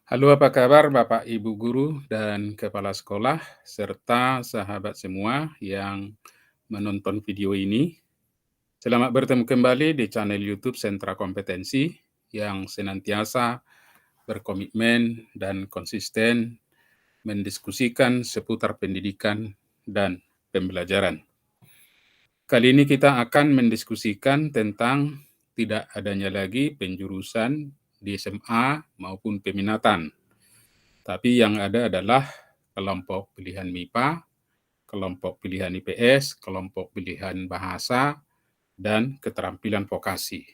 Halo, apa kabar Bapak, Ibu guru, dan kepala sekolah, serta sahabat semua yang menonton video ini. Selamat bertemu kembali di channel YouTube Sentra Kompetensi yang senantiasa berkomitmen dan konsisten mendiskusikan seputar pendidikan dan pembelajaran. Kali ini kita akan mendiskusikan tentang tidak adanya lagi penjurusan di SMA maupun peminatan. Tapi yang ada adalah kelompok pilihan MIPA, kelompok pilihan IPS, kelompok pilihan bahasa, dan keterampilan vokasi.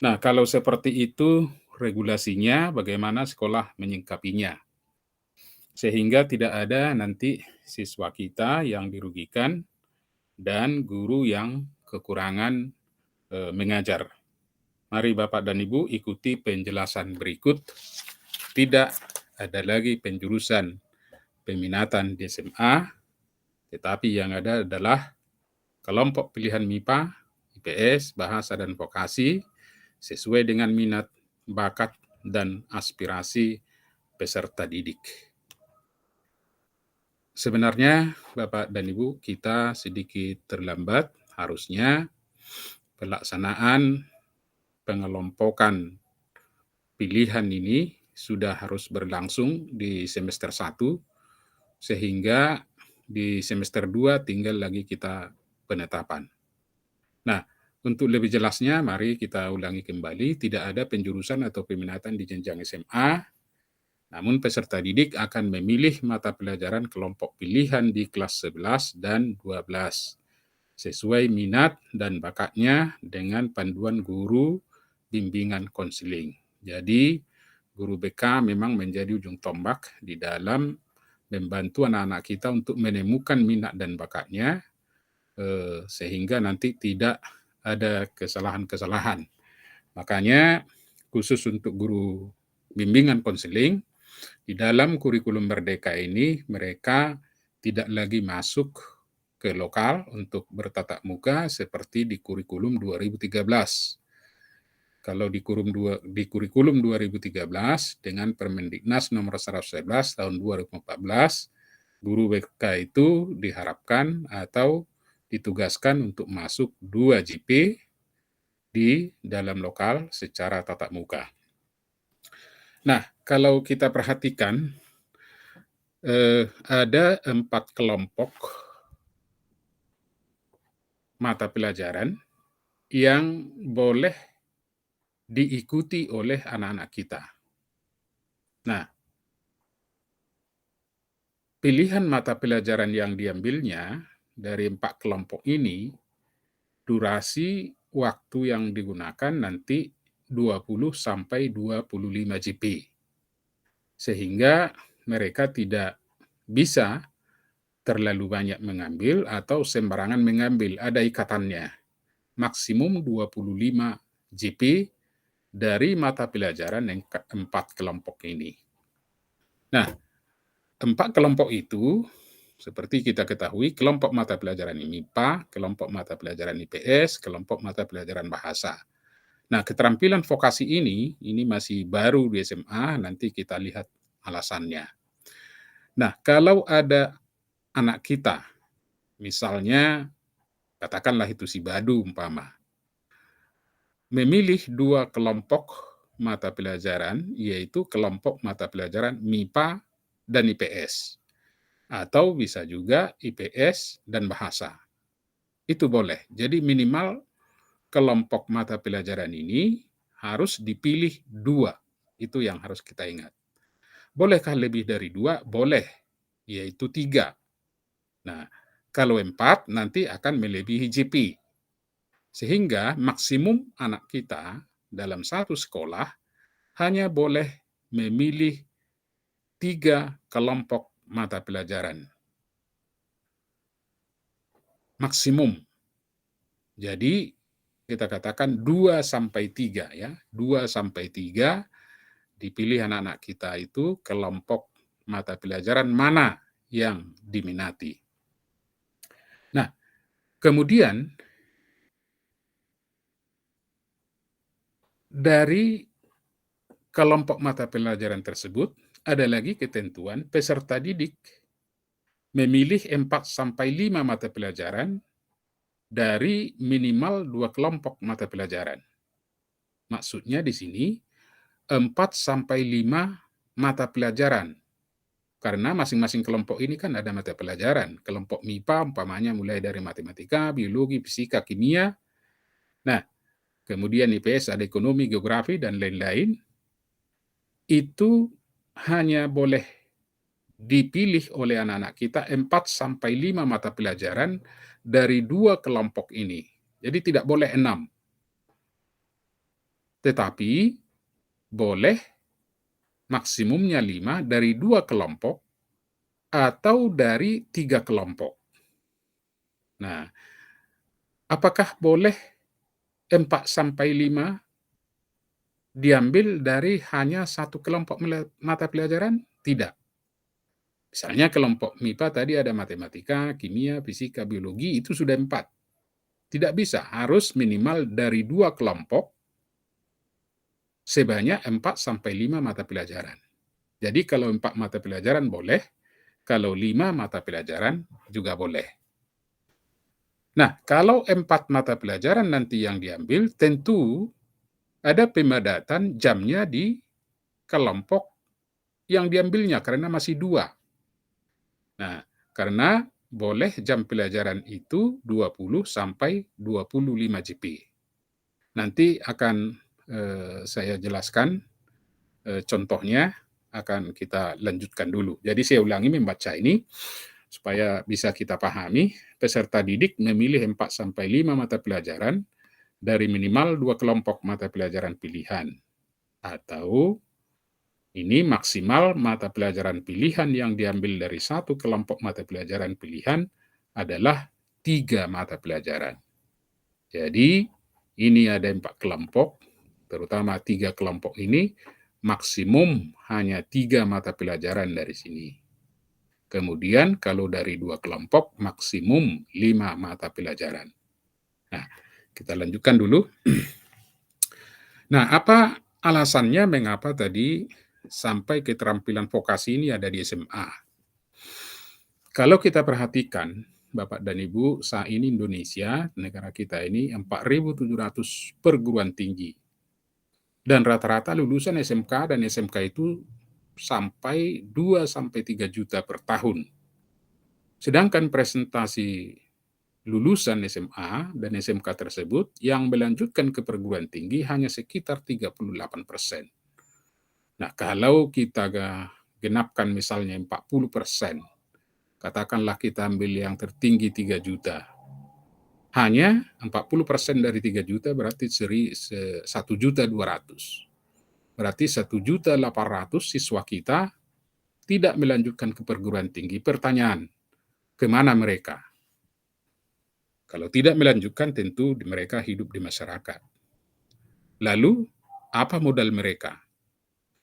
Nah, kalau seperti itu, regulasinya bagaimana sekolah menyingkapinya? Sehingga tidak ada nanti siswa kita yang dirugikan dan guru yang kekurangan mengajar. Mari Bapak dan Ibu ikuti penjelasan berikut. Tidak ada lagi penjurusan peminatan di SMA, tetapi yang ada adalah kelompok pilihan MIPA, IPS, bahasa dan vokasi, sesuai dengan minat, bakat, dan aspirasi peserta didik. Sebenarnya, Bapak dan Ibu, kita sedikit terlambat. Harusnya pelaksanaan pengelompokan pilihan ini sudah harus berlangsung di semester 1, sehingga di semester 2 tinggal lagi kita penetapan. Nah, untuk lebih jelasnya, mari kita ulangi kembali, tidak ada penjurusan atau peminatan di jenjang SMA, namun peserta didik akan memilih mata pelajaran kelompok pilihan di kelas 11 dan 12, sesuai minat dan bakatnya dengan panduan guru bimbingan konseling. Jadi, guru BK memang menjadi ujung tombak di dalam membantu anak-anak kita untuk menemukan minat dan bakatnya, sehingga nanti tidak ada kesalahan-kesalahan. Makanya khusus untuk guru bimbingan konseling, di dalam kurikulum Merdeka ini mereka tidak lagi masuk ke lokal untuk bertatap muka seperti di kurikulum 2013. Kalau di kurikulum 2013 dengan Permendiknas nomor 111 tahun 2014, guru BK itu diharapkan atau ditugaskan untuk masuk 2 JP di dalam lokal secara tatap muka. Nah, kalau kita perhatikan, ada 4 kelompok mata pelajaran yang boleh diikuti oleh anak-anak kita. Nah, pilihan mata pelajaran yang diambilnya dari 4 kelompok ini, durasi waktu yang digunakan nanti 20 sampai 25 JP. Sehingga mereka tidak bisa terlalu banyak mengambil atau sembarangan mengambil, ada ikatannya. Maksimum 25 JP dari mata pelajaran yang 4 kelompok ini. Nah, 4 kelompok itu seperti kita ketahui, kelompok mata pelajaran MIPA, kelompok mata pelajaran IPS, kelompok mata pelajaran bahasa. Nah, keterampilan vokasi ini masih baru di SMA, nanti kita lihat alasannya. Nah, kalau ada anak kita, misalnya katakanlah itu si Badu umpama, memilih 2 kelompok mata pelajaran, yaitu kelompok mata pelajaran MIPA dan IPS. Atau bisa juga IPS dan bahasa. Itu boleh. Jadi minimal kelompok mata pelajaran ini harus dipilih 2. Itu yang harus kita ingat. Bolehkah lebih dari 2? Boleh, yaitu 3. Nah, kalau 4 nanti akan melebihi JP. Sehingga maksimum anak kita dalam satu sekolah hanya boleh memilih 3 kelompok mata pelajaran. Maksimum. Jadi kita katakan 2 sampai 3 ya. 2 sampai 3 dipilih anak-anak kita itu kelompok mata pelajaran mana yang diminati. Nah, kemudian dari kelompok mata pelajaran tersebut, ada lagi ketentuan peserta didik memilih 4-5 mata pelajaran dari minimal 2 kelompok mata pelajaran. Maksudnya di sini 4-5 mata pelajaran. Karena masing-masing kelompok ini kan ada mata pelajaran. Kelompok MIPA umpamanya mulai dari matematika, biologi, fisika, kimia. Nah, kemudian IPS ada ekonomi, geografi, dan lain-lain. Itu hanya boleh dipilih oleh anak-anak kita 4-5 mata pelajaran dari 2 kelompok ini. Jadi tidak boleh 6. Tetapi boleh maksimumnya 5 dari 2 kelompok atau dari 3 kelompok. Nah, apakah boleh 4-5 diambil dari hanya 1 kelompok mata pelajaran? Tidak. Misalnya kelompok MIPA tadi ada matematika, kimia, fisika, biologi, itu sudah 4. Tidak bisa, harus minimal dari 2 kelompok sebanyak 4-5 mata pelajaran. Jadi kalau 4 mata pelajaran boleh, kalau 5 mata pelajaran juga boleh. Nah, kalau 4 mata pelajaran nanti yang diambil, tentu ada pemadatan jamnya di kelompok yang diambilnya, karena masih 2. Nah, karena boleh jam pelajaran itu 20 sampai 25 JP. Nanti akan saya jelaskan contohnya, akan kita lanjutkan dulu. Jadi saya ulangi membaca ini supaya bisa kita pahami. Peserta didik memilih 4-5 mata pelajaran dari minimal 2 kelompok mata pelajaran pilihan, atau ini maksimal mata pelajaran pilihan yang diambil dari 1 kelompok mata pelajaran pilihan adalah 3 mata pelajaran. Jadi ini ada 4 kelompok, terutama 3 kelompok ini maksimum hanya 3 mata pelajaran dari sini. Kemudian kalau dari 2 kelompok maksimum 5 mata pelajaran. Nah, kita lanjutkan dulu. Nah, apa alasannya mengapa tadi sampai keterampilan vokasi ini ada di SMA? Kalau kita perhatikan, Bapak dan Ibu, saat ini Indonesia, negara kita ini 4.700 perguruan tinggi. Dan rata-rata lulusan SMK dan SMK itu sampai 2-3 juta per tahun. Sedangkan presentasi lulusan SMA dan SMK tersebut yang melanjutkan ke perguruan tinggi hanya sekitar 38%. Nah, kalau kita genapkan misalnya 40%, katakanlah kita ambil yang tertinggi 3 juta, hanya 40% dari 3 juta berarti 1.200.000. Berarti 1.800.000 siswa kita tidak melanjutkan ke perguruan tinggi. Pertanyaan, kemana mereka? Kalau tidak melanjutkan, tentu mereka hidup di masyarakat. Lalu, apa modal mereka?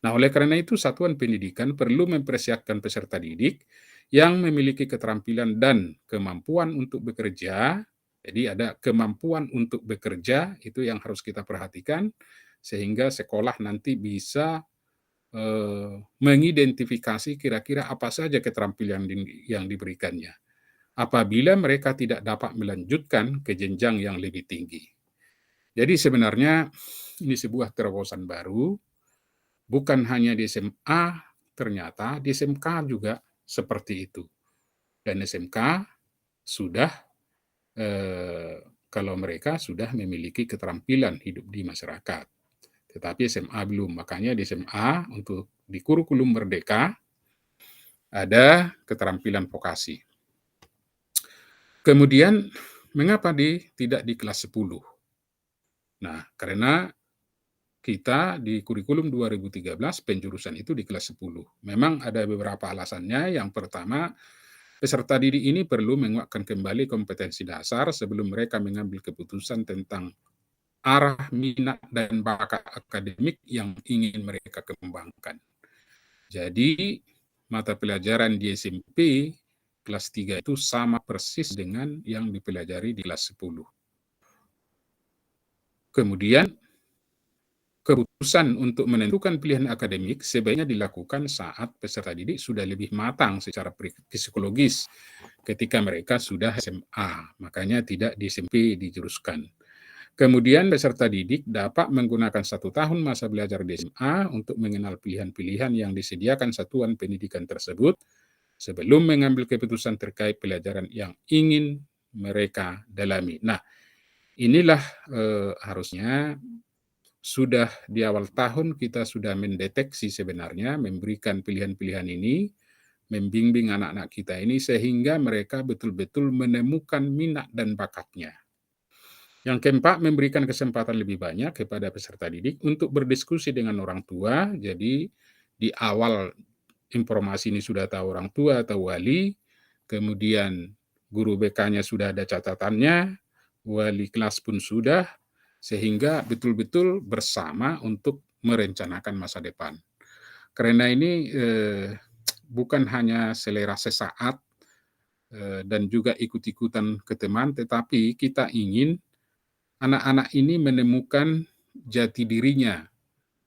Nah, oleh karena itu, satuan pendidikan perlu mempersiapkan peserta didik yang memiliki keterampilan dan kemampuan untuk bekerja. Jadi ada kemampuan untuk bekerja, itu yang harus kita perhatikan, sehingga sekolah nanti bisa mengidentifikasi kira-kira apa saja keterampilan yang diberikannya, apabila mereka tidak dapat melanjutkan ke jenjang yang lebih tinggi. Jadi sebenarnya ini sebuah terobosan baru, bukan hanya di SMA, ternyata di SMK juga seperti itu. Dan SMK sudah, kalau mereka sudah memiliki keterampilan hidup di masyarakat. Tetapi SMA belum, makanya di SMA untuk di kurikulum Merdeka ada keterampilan vokasi. Kemudian, mengapa tidak di kelas 10? Nah, karena kita di kurikulum 2013 penjurusan itu di kelas 10. Memang ada beberapa alasannya. Yang pertama, peserta didik ini perlu menguatkan kembali kompetensi dasar sebelum mereka mengambil keputusan tentang arah, minat, dan bakat akademik yang ingin mereka kembangkan. Jadi, mata pelajaran di SMP kelas 3 itu sama persis dengan yang dipelajari di kelas 10. Kemudian, keputusan untuk menentukan pilihan akademik sebaiknya dilakukan saat peserta didik sudah lebih matang secara psikologis ketika mereka sudah SMA, makanya tidak di SMP dijuruskan. Kemudian peserta didik dapat menggunakan 1 tahun masa belajar di SMA untuk mengenal pilihan-pilihan yang disediakan satuan pendidikan tersebut sebelum mengambil keputusan terkait pelajaran yang ingin mereka dalami. Nah, inilah harusnya sudah di awal tahun kita sudah mendeteksi sebenarnya, memberikan pilihan-pilihan ini, membimbing anak-anak kita ini sehingga mereka betul-betul menemukan minat dan bakatnya. Yang keempat, memberikan kesempatan lebih banyak kepada peserta didik untuk berdiskusi dengan orang tua. Jadi di awal informasi ini sudah tahu orang tua atau wali, kemudian guru BK-nya sudah ada catatannya, wali kelas pun sudah, sehingga betul-betul bersama untuk merencanakan masa depan. Karena ini bukan hanya selera sesaat dan juga ikut-ikutan ke teman, tetapi kita ingin anak-anak ini menemukan jati dirinya,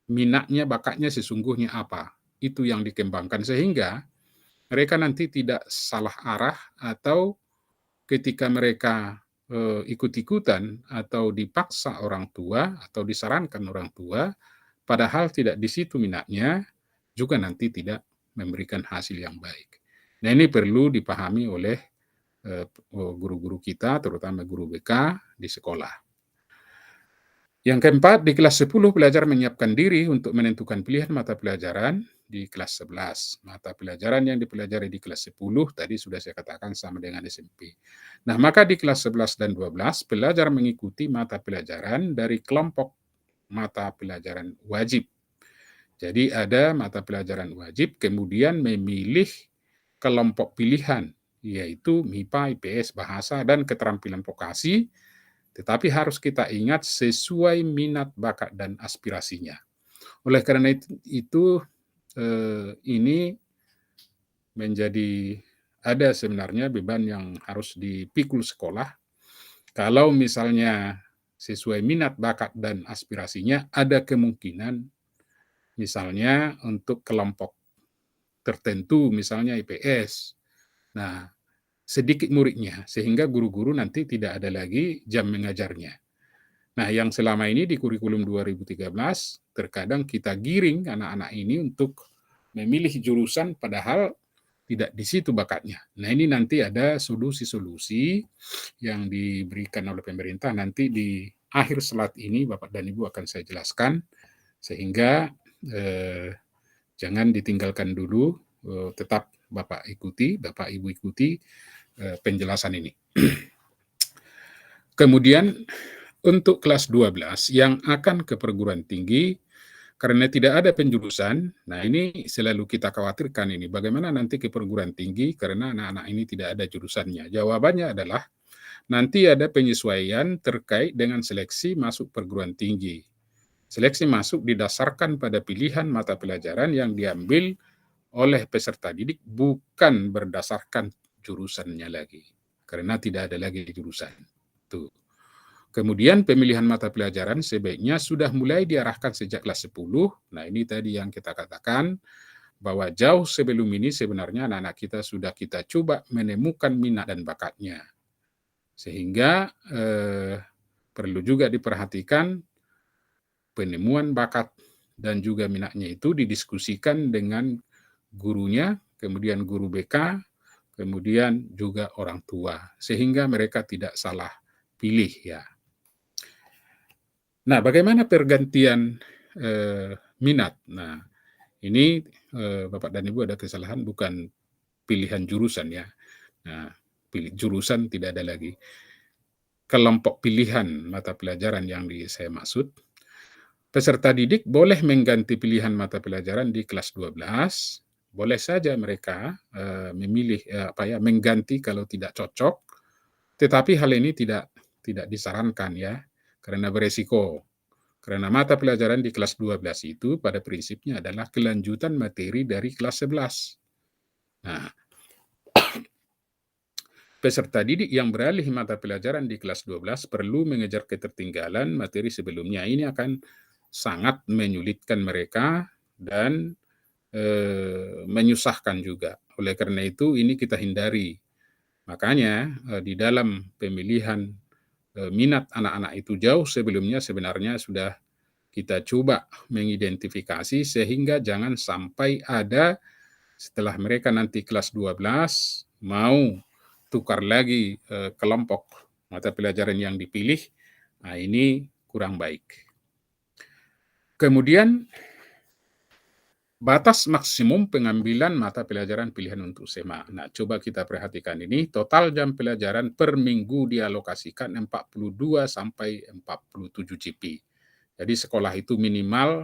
minatnya, bakatnya sesungguhnya apa. Itu yang dikembangkan sehingga mereka nanti tidak salah arah atau ketika mereka ikut-ikutan atau dipaksa orang tua atau disarankan orang tua, padahal tidak di situ minatnya, juga nanti tidak memberikan hasil yang baik. Nah, ini perlu dipahami oleh guru-guru kita, terutama guru BK di sekolah. Yang keempat, di kelas 10 pelajar menyiapkan diri untuk menentukan pilihan mata pelajaran di kelas 11. Mata pelajaran yang dipelajari di kelas 10 tadi sudah saya katakan sama dengan SMP. Nah, maka di kelas 11 dan 12 pelajar mengikuti mata pelajaran dari kelompok mata pelajaran wajib. Jadi ada mata pelajaran wajib, kemudian memilih kelompok pilihan, yaitu MIPA, IPS, bahasa, dan keterampilan vokasi, tetapi harus kita ingat sesuai minat, bakat, dan aspirasinya. Oleh karena itu ini menjadi ada sebenarnya beban yang harus dipikul sekolah. Kalau misalnya sesuai minat, bakat, dan aspirasinya, ada kemungkinan misalnya untuk kelompok tertentu, misalnya IPS. Nah, sedikit muridnya, sehingga guru-guru nanti tidak ada lagi jam mengajarnya. Nah, yang selama ini di kurikulum 2013, terkadang kita giring anak-anak ini untuk memilih jurusan padahal tidak di situ bakatnya. Nah, ini nanti ada solusi-solusi yang diberikan oleh pemerintah nanti di akhir slide ini Bapak dan Ibu akan saya jelaskan, sehingga jangan ditinggalkan dulu, tetap Bapak ikuti, Bapak Ibu ikuti penjelasan ini. Kemudian untuk kelas 12 yang akan ke perguruan tinggi, karena tidak ada penjurusan, nah ini selalu kita khawatirkan ini, bagaimana nanti ke perguruan tinggi karena anak-anak ini tidak ada jurusannya. Jawabannya adalah nanti ada penyesuaian terkait dengan seleksi masuk perguruan tinggi. Seleksi masuk didasarkan pada pilihan mata pelajaran yang diambil oleh peserta didik, bukan berdasarkan jurusannya lagi, karena tidak ada lagi jurusan. Tuh. Kemudian pemilihan mata pelajaran sebaiknya sudah mulai diarahkan sejak kelas 10. Nah, ini tadi yang kita katakan, bahwa jauh sebelum ini sebenarnya anak-anak kita sudah kita coba menemukan minat dan bakatnya. Sehingga perlu juga diperhatikan penemuan bakat dan juga minatnya itu didiskusikan dengan gurunya, kemudian guru BK, kemudian juga orang tua, sehingga mereka tidak salah pilih ya. Nah, bagaimana pergantian minat? Nah, ini Bapak dan Ibu ada kesalahan, bukan pilihan jurusan ya. Nah, jurusan tidak ada lagi. Kelompok pilihan mata pelajaran yang saya maksud. Peserta didik boleh mengganti pilihan mata pelajaran di kelas 12. Boleh saja mereka memilih mengganti kalau tidak cocok. Tetapi hal ini tidak disarankan ya, karena beresiko. Karena mata pelajaran di kelas 12 itu pada prinsipnya adalah kelanjutan materi dari kelas 11. Nah, peserta didik yang beralih mata pelajaran di kelas 12 perlu mengejar ketertinggalan materi sebelumnya. Ini akan sangat menyulitkan mereka dan menyusahkan juga. Oleh karena itu ini kita hindari. Makanya di dalam pemilihan minat anak-anak itu jauh sebelumnya sebenarnya sudah kita coba mengidentifikasi sehingga jangan sampai ada setelah mereka nanti kelas 12 mau tukar lagi kelompok mata pelajaran yang dipilih. Nah, ini kurang baik. Kemudian batas maksimum pengambilan mata pelajaran pilihan untuk SMA. Nah, coba kita perhatikan ini, total jam pelajaran per minggu dialokasikan 42 sampai 47 GP. Jadi sekolah itu minimal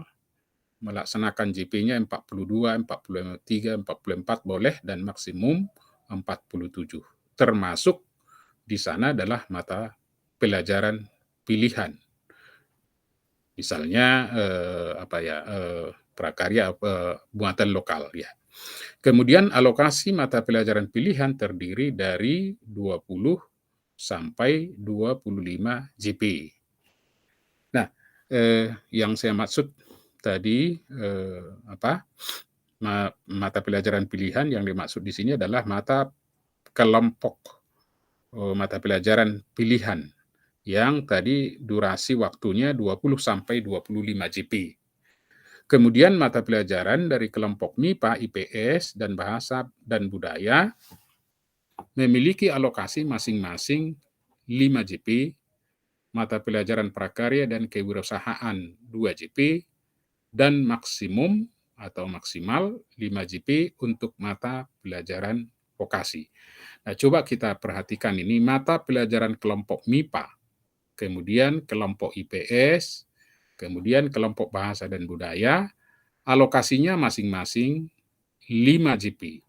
melaksanakan GP-nya 42, 43, 44 boleh dan maksimum 47. Termasuk di sana adalah mata pelajaran pilihan. Misalnya prakarya buatan lokal ya. Kemudian alokasi mata pelajaran pilihan terdiri dari 20 sampai 25 GP. Nah, yang saya maksud tadi mata pelajaran pilihan yang dimaksud di sini adalah mata kelompok mata pelajaran pilihan yang tadi durasi waktunya 20 sampai 25 GP. Kemudian mata pelajaran dari kelompok MIPA, IPS, dan Bahasa dan Budaya memiliki alokasi masing-masing 5 GP, mata pelajaran prakarya dan kewirausahaan 2 GP, dan maksimum atau maksimal 5 GP untuk mata pelajaran vokasi. Nah, coba kita perhatikan ini mata pelajaran kelompok MIPA, kemudian kelompok IPS, kemudian kelompok Bahasa dan Budaya, alokasinya masing-masing 5 GP.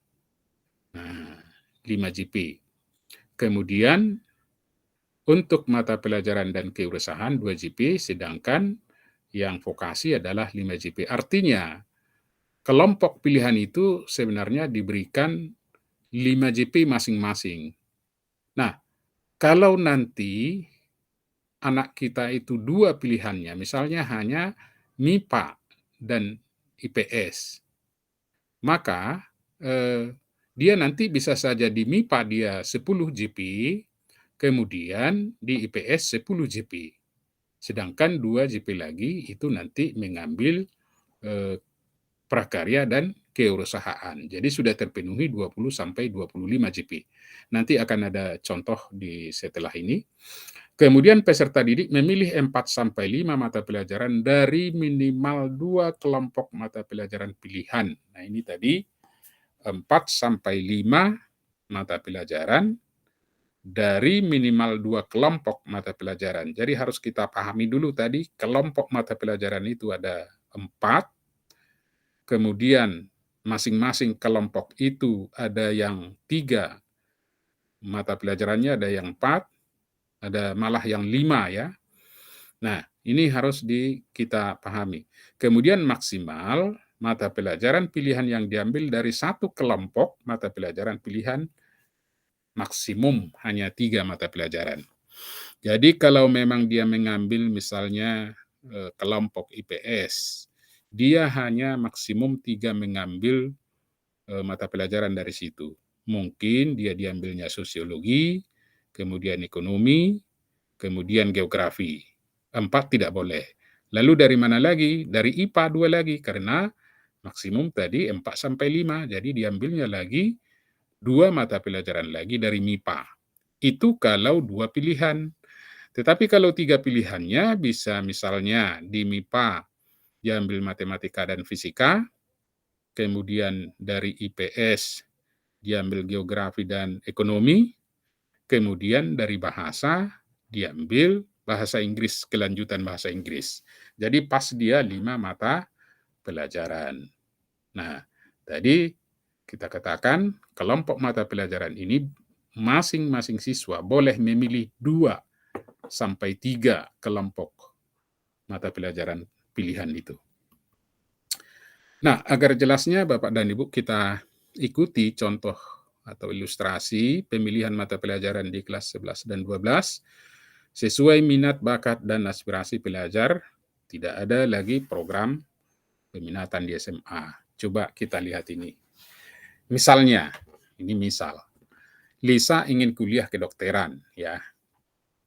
Nah, 5 GP. Kemudian untuk mata pelajaran dan kewirausahaan 2 GP, sedangkan yang vokasi adalah 5 GP. Artinya, kelompok pilihan itu sebenarnya diberikan 5 GP masing-masing. Nah, kalau nanti anak kita itu 2 pilihannya, misalnya hanya MIPA dan IPS, maka dia nanti bisa saja di MIPA dia 10 GP, kemudian di IPS 10 GP. Sedangkan 2 GP lagi itu nanti mengambil prakarya dan kewirausahaan. Jadi sudah terpenuhi 20 sampai 25 GP. Nanti akan ada contoh di setelah ini. Kemudian peserta didik memilih 4 sampai 5 mata pelajaran dari minimal 2 kelompok mata pelajaran pilihan. Nah, ini tadi 4 sampai 5 mata pelajaran dari minimal 2 kelompok mata pelajaran. Jadi harus kita pahami dulu tadi kelompok mata pelajaran itu ada 4, kemudian masing-masing kelompok itu ada yang 3 mata pelajarannya, ada yang 4, ada malah yang 5 ya. Nah, ini harus kita pahami. Kemudian maksimal mata pelajaran pilihan yang diambil dari satu kelompok mata pelajaran pilihan maksimum hanya 3 mata pelajaran. Jadi kalau memang dia mengambil misalnya kelompok IPS, dia hanya maksimum 3 mengambil mata pelajaran dari situ. Mungkin dia diambilnya sosiologi, kemudian ekonomi, kemudian geografi. 4 tidak boleh. Lalu dari mana lagi? Dari IPA 2 lagi, karena maksimum tadi 4 sampai 5, jadi diambilnya lagi 2 mata pelajaran lagi dari MIPA. Itu kalau 2 pilihan. Tetapi kalau 3 pilihannya bisa misalnya di MIPA diambil matematika dan fisika, kemudian dari IPS diambil geografi dan ekonomi, kemudian dari bahasa diambil bahasa Inggris, kelanjutan bahasa Inggris. Jadi pas dia 5 mata pelajaran. Nah, tadi kita katakan kelompok mata pelajaran ini masing-masing siswa boleh memilih 2 sampai 3 kelompok mata pelajaran pilihan itu. Nah, agar jelasnya Bapak dan Ibu kita ikuti contoh atau ilustrasi pemilihan mata pelajaran di kelas 11 dan 12 sesuai minat, bakat, dan aspirasi pelajar Tidak ada lagi program peminatan di SMA. Coba kita lihat ini. Misalnya, ini misal, Lisa ingin kuliah kedokteran, ya.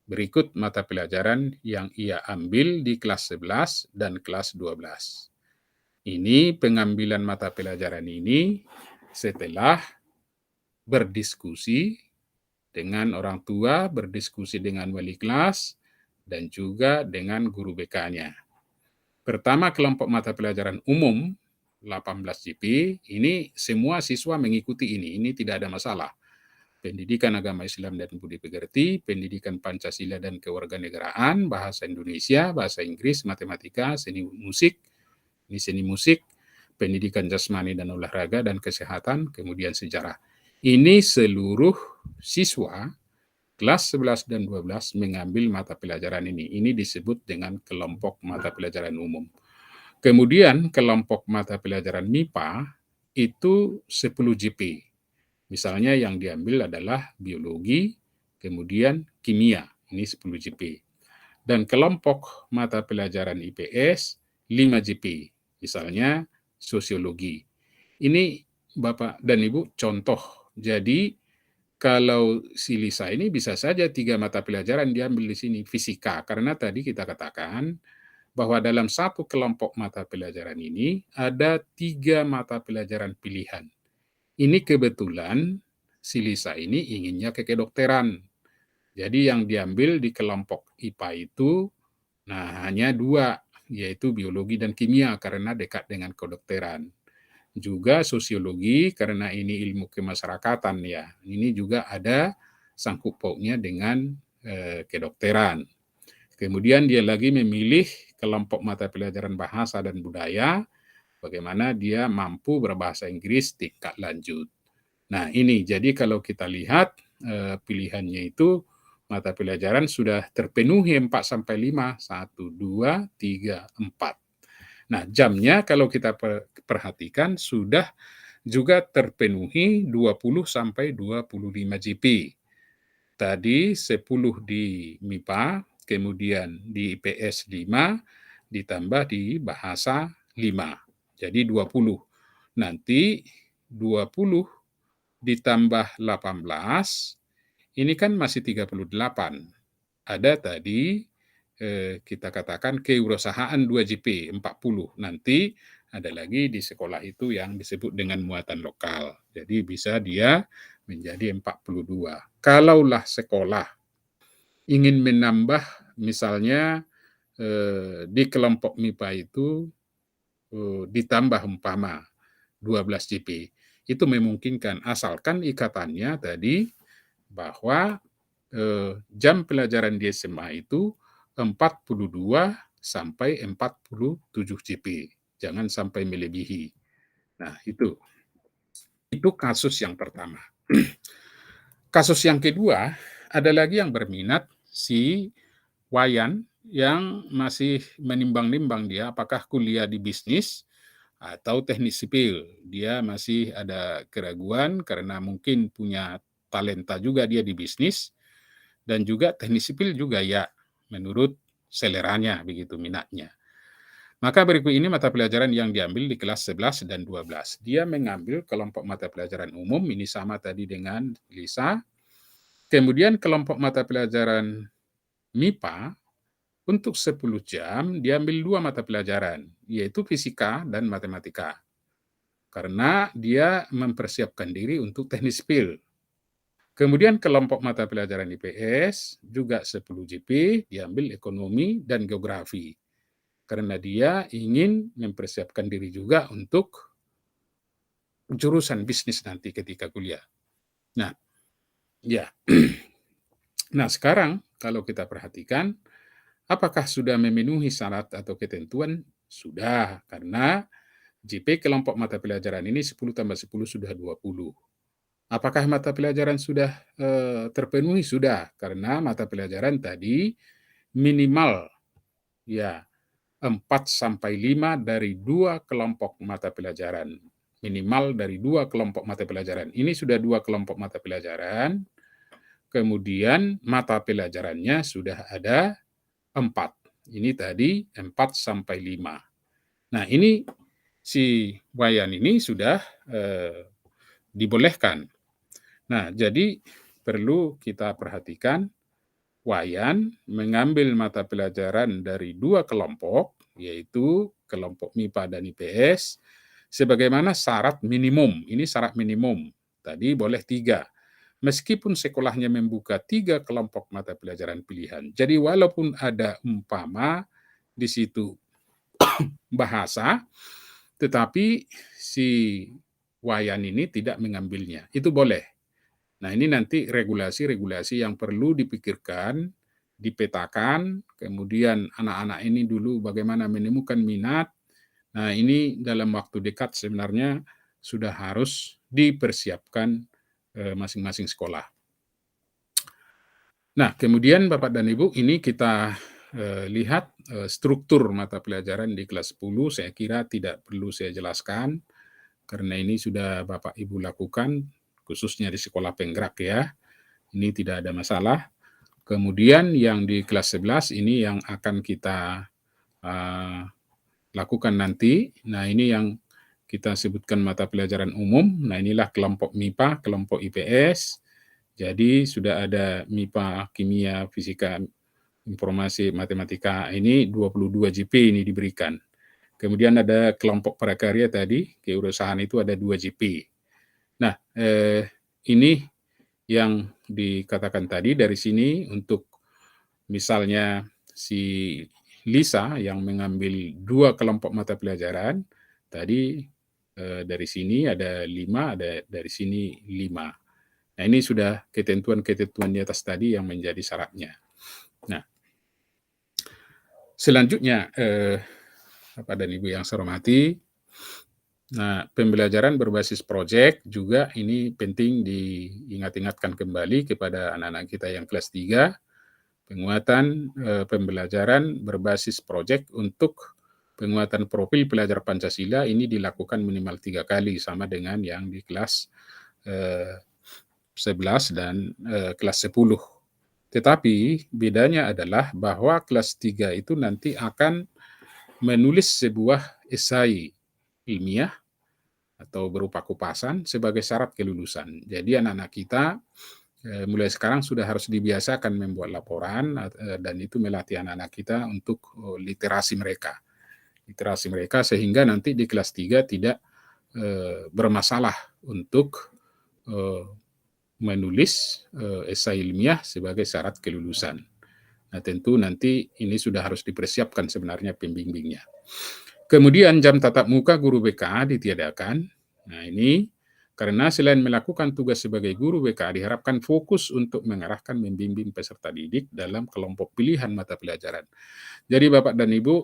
Berikut mata pelajaran yang ia ambil di kelas 11 dan kelas 12. Ini pengambilan mata pelajaran ini setelah berdiskusi dengan orang tua, berdiskusi dengan wali kelas, dan juga dengan guru BK-nya. Pertama, kelompok mata pelajaran umum 18 JP, ini semua siswa mengikuti ini tidak ada masalah. Pendidikan agama Islam dan budi pekerti, pendidikan Pancasila dan kewarganegaraan, bahasa Indonesia, bahasa Inggris, matematika, seni musik, pendidikan jasmani dan olahraga dan kesehatan, kemudian sejarah. Ini seluruh siswa kelas 11 dan 12 mengambil mata pelajaran ini. Ini disebut dengan kelompok mata pelajaran umum. Kemudian kelompok mata pelajaran MIPA itu 10 JP. Misalnya yang diambil adalah biologi, kemudian kimia, ini 10 JP. Dan kelompok mata pelajaran IPS 5 JP, misalnya sosiologi. Ini Bapak dan Ibu contoh. Jadi kalau si Lisa ini bisa saja 3 mata pelajaran diambil di sini, fisika, karena tadi kita katakan bahwa dalam satu kelompok mata pelajaran ini ada 3 mata pelajaran pilihan. Ini kebetulan si Lisa ini inginnya ke kedokteran. Jadi yang diambil di kelompok IPA itu hanya 2, yaitu biologi dan kimia karena dekat dengan kedokteran. Juga sosiologi karena ini ilmu kemasyarakatan ya. Ini juga ada sangkut pautnya dengan kedokteran. Kemudian dia lagi memilih kelompok mata pelajaran bahasa dan budaya, bagaimana dia mampu berbahasa Inggris tingkat lanjut. Nah ini, jadi kalau kita lihat pilihannya itu mata pelajaran sudah terpenuhi 4-5, 1, 2, 3, 4. Nah jamnya kalau kita perhatikan sudah juga terpenuhi 20-25 JP. Tadi 10 di MIPA, kemudian di IPS 5, ditambah di bahasa 5. Jadi 20. Nanti 20 ditambah 18, ini kan masih 38. Ada tadi kita katakan kewirausahaan 2 JP, 40. Nanti ada lagi di sekolah itu yang disebut dengan muatan lokal. Jadi bisa dia menjadi 42. Kalaulah sekolah ingin menambah misalnya di kelompok MIPA itu ditambah umpama 12 JP, itu memungkinkan asalkan ikatannya tadi bahwa jam pelajaran di SMA itu 42 sampai 47 JP. Jangan sampai melebihi. Nah, itu kasus yang pertama. Kasus yang kedua, ada lagi yang berminat si Wayan yang masih menimbang-nimbang dia apakah kuliah di bisnis atau teknik sipil. Dia masih ada keraguan karena mungkin punya talenta juga dia di bisnis, dan juga teknik sipil juga ya, menurut seleranya, begitu minatnya. Maka berikut ini mata pelajaran yang diambil di kelas 11 dan 12. Dia mengambil kelompok mata pelajaran umum, ini sama tadi dengan Lisa. Kemudian kelompok mata pelajaran MIPA, untuk 10 jam diambil 2 mata pelajaran, yaitu fisika dan matematika. Karena dia mempersiapkan diri untuk teknik sipil. Kemudian kelompok mata pelajaran IPS juga 10 JP diambil ekonomi dan geografi. Karena dia ingin mempersiapkan diri juga untuk jurusan bisnis nanti ketika kuliah. Nah, ya. Nah, sekarang kalau kita perhatikan, apakah sudah memenuhi syarat atau ketentuan? Sudah, karena JP kelompok mata pelajaran ini 10 tambah 10 sudah 20. Apakah mata pelajaran sudah terpenuhi? Sudah, karena mata pelajaran tadi minimal ya 4-5 dari 2 kelompok mata pelajaran. Minimal dari 2 kelompok mata pelajaran. Ini sudah 2 kelompok mata pelajaran, kemudian mata pelajarannya sudah ada 4. Ini tadi 4 sampai 5. Nah, ini si wayan ini sudah, dibolehkan. Nah, jadi perlu kita perhatikan wayan mengambil mata pelajaran dari 2 kelompok, yaitu kelompok MIPA dan IPS, sebagaimana syarat minimum. Ini syarat minimum. Tadi boleh 3. Meskipun sekolahnya membuka 3 kelompok mata pelajaran pilihan. Jadi walaupun ada umpama di situ bahasa, tetapi si wayan ini tidak mengambilnya, itu boleh. Nah, ini nanti regulasi-regulasi yang perlu dipikirkan, dipetakan, kemudian anak-anak ini dulu bagaimana menemukan minat. Nah, ini dalam waktu dekat sebenarnya sudah harus dipersiapkan, masing-masing sekolah. Nah, kemudian Bapak dan Ibu, ini kita, lihat, struktur mata pelajaran di kelas 10, saya kira tidak perlu saya jelaskan, karena ini sudah Bapak Ibu lakukan, khususnya di sekolah penggerak ya, ini tidak ada masalah. Kemudian yang di kelas 11 ini yang akan kita, lakukan nanti. Nah, ini yang kita sebutkan mata pelajaran umum. Nah, inilah kelompok MIPA, kelompok IPS. Jadi sudah ada MIPA, kimia, fisika, informasi, matematika, ini 22 JP ini diberikan. Kemudian ada kelompok prakarya tadi, kewirausahaan itu ada 2 JP. Nah, ini yang dikatakan tadi dari sini untuk misalnya si Lisa yang mengambil 2 kelompok mata pelajaran, tadi, dari sini ada 5, ada dari sini 5. Nah, ini sudah ketentuan-ketentuan di atas tadi yang menjadi syaratnya. Nah, selanjutnya, Bapak dan Ibu yang saya hormati, nah, pembelajaran berbasis proyek juga ini penting diingat-ingatkan kembali kepada anak-anak kita yang kelas 3, penguatan, pembelajaran berbasis proyek untuk penguatan profil pelajar Pancasila ini dilakukan minimal 3 kali, sama dengan yang di kelas, 11 dan, kelas 10. Tetapi bedanya adalah bahwa kelas 3 itu nanti akan menulis sebuah esai ilmiah atau berupa kupasan sebagai syarat kelulusan. Jadi anak-anak kita, mulai sekarang sudah harus dibiasakan membuat laporan, dan itu melatih anak-anak kita untuk, literasi mereka. Literasi mereka sehingga nanti di kelas 3 tidak, bermasalah untuk, eee, menulis, esai ilmiah sebagai syarat kelulusan. Nah, tentu nanti ini sudah harus dipersiapkan sebenarnya pembimbingnya. Kemudian jam tatap muka guru BK ditiadakan. Nah, ini karena selain melakukan tugas sebagai guru BK diharapkan fokus untuk mengarahkan membimbing peserta didik dalam kelompok pilihan mata pelajaran. Jadi Bapak dan Ibu,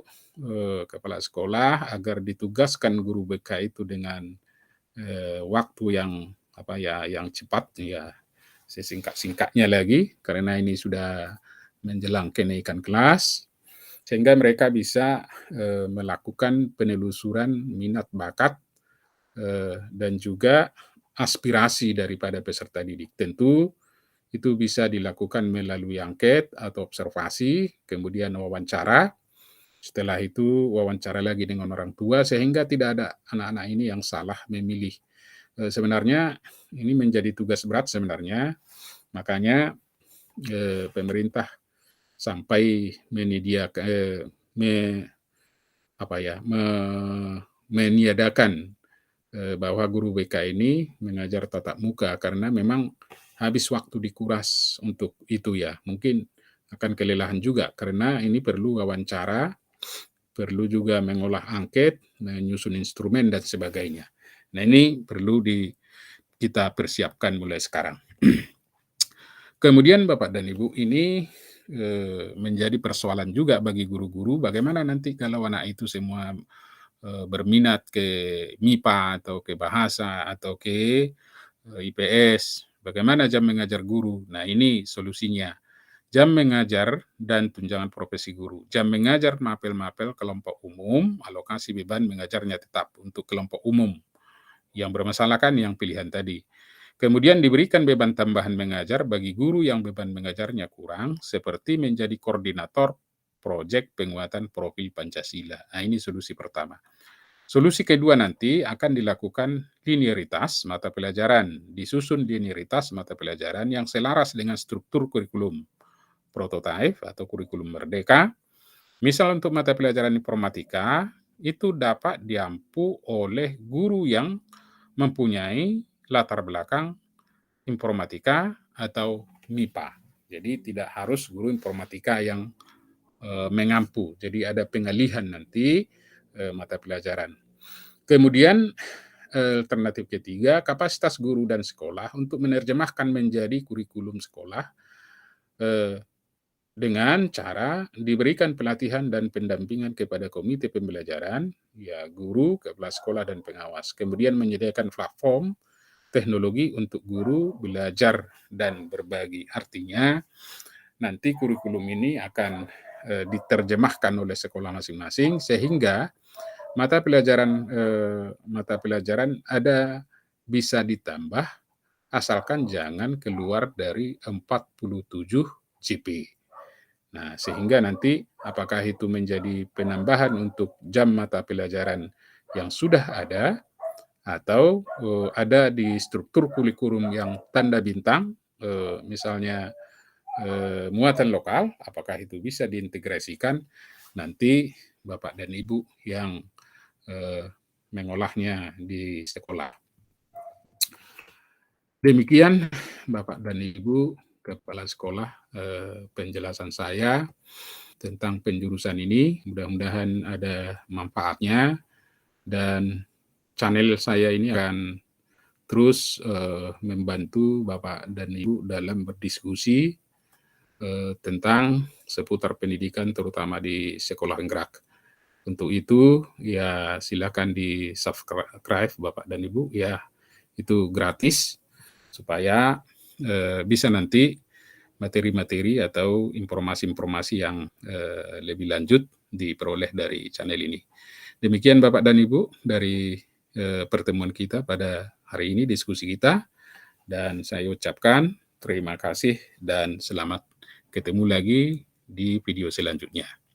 kepala sekolah agar ditugaskan guru BK itu dengan, waktu yang apa ya, yang cepat ya, sesingkat-singkatnya lagi karena ini sudah menjelang kenaikan kelas. Sehingga mereka bisa, melakukan penelusuran minat bakat, dan juga aspirasi daripada peserta didik. Tentu itu bisa dilakukan melalui angket atau observasi, kemudian wawancara, setelah itu wawancara lagi dengan orang tua sehingga tidak ada anak-anak ini yang salah memilih. Sebenarnya ini menjadi tugas berat sebenarnya, makanya, pemerintah sampai menyediakan apa ya, meniadakan, bahwa guru BK ini mengajar tatap muka karena memang habis waktu dikuras untuk itu ya. Mungkin akan kelelahan juga karena ini perlu wawancara, perlu juga mengolah angket, menyusun instrumen dan sebagainya. Nah, ini perlu kita persiapkan mulai sekarang. Kemudian Bapak dan Ibu, ini, menjadi persoalan juga bagi guru-guru bagaimana nanti kalau anak itu semua, berminat ke MIPA atau ke bahasa atau ke, IPS, bagaimana jam mengajar guru? Nah, ini solusinya. Jam mengajar dan tunjangan profesi guru. Jam mengajar mapel-mapel kelompok umum, alokasi beban mengajarnya tetap untuk kelompok umum. Yang bermasalah kan yang pilihan tadi. Kemudian diberikan beban tambahan mengajar bagi guru yang beban mengajarnya kurang, seperti menjadi koordinator proyek penguatan profil Pancasila. Nah, ini solusi pertama. Solusi kedua nanti akan dilakukan linearitas mata pelajaran, disusun linearitas mata pelajaran yang selaras dengan struktur kurikulum prototipe atau kurikulum merdeka. Misal untuk mata pelajaran informatika, itu dapat diampu oleh guru yang mempunyai latar belakang informatika atau MIPA. Jadi tidak harus guru informatika yang mengampu. Jadi ada pengalihan nanti mata pelajaran. Kemudian alternatif ketiga, kapasitas guru dan sekolah untuk menerjemahkan menjadi kurikulum sekolah dengan cara diberikan pelatihan dan pendampingan kepada komite pembelajaran, ya guru, kepala sekolah, dan pengawas. Kemudian menyediakan platform teknologi untuk guru belajar dan berbagi. Artinya nanti kurikulum ini akan diterjemahkan oleh sekolah masing-masing sehingga mata pelajaran ada bisa ditambah asalkan jangan keluar dari 47 JP. Nah, sehingga nanti apakah itu menjadi penambahan untuk jam mata pelajaran yang sudah ada atau ada di struktur kurikulum yang tanda bintang, misalnya muatan lokal, apakah itu bisa diintegrasikan, nanti Bapak dan Ibu yang mengolahnya di sekolah. Demikian Bapak dan Ibu Kepala Sekolah penjelasan saya tentang penjurusan ini. Mudah-mudahan ada manfaatnya dan channel saya ini akan terus membantu Bapak dan Ibu dalam berdiskusi tentang seputar pendidikan terutama di sekolah gerak. Untuk itu ya silakan di subscribe Bapak dan Ibu, ya itu gratis supaya bisa nanti materi-materi atau informasi-informasi yang lebih lanjut diperoleh dari channel ini. Demikian Bapak dan Ibu dari pertemuan kita pada hari ini, diskusi kita, dan saya ucapkan terima kasih dan selamat ketemu lagi di video selanjutnya.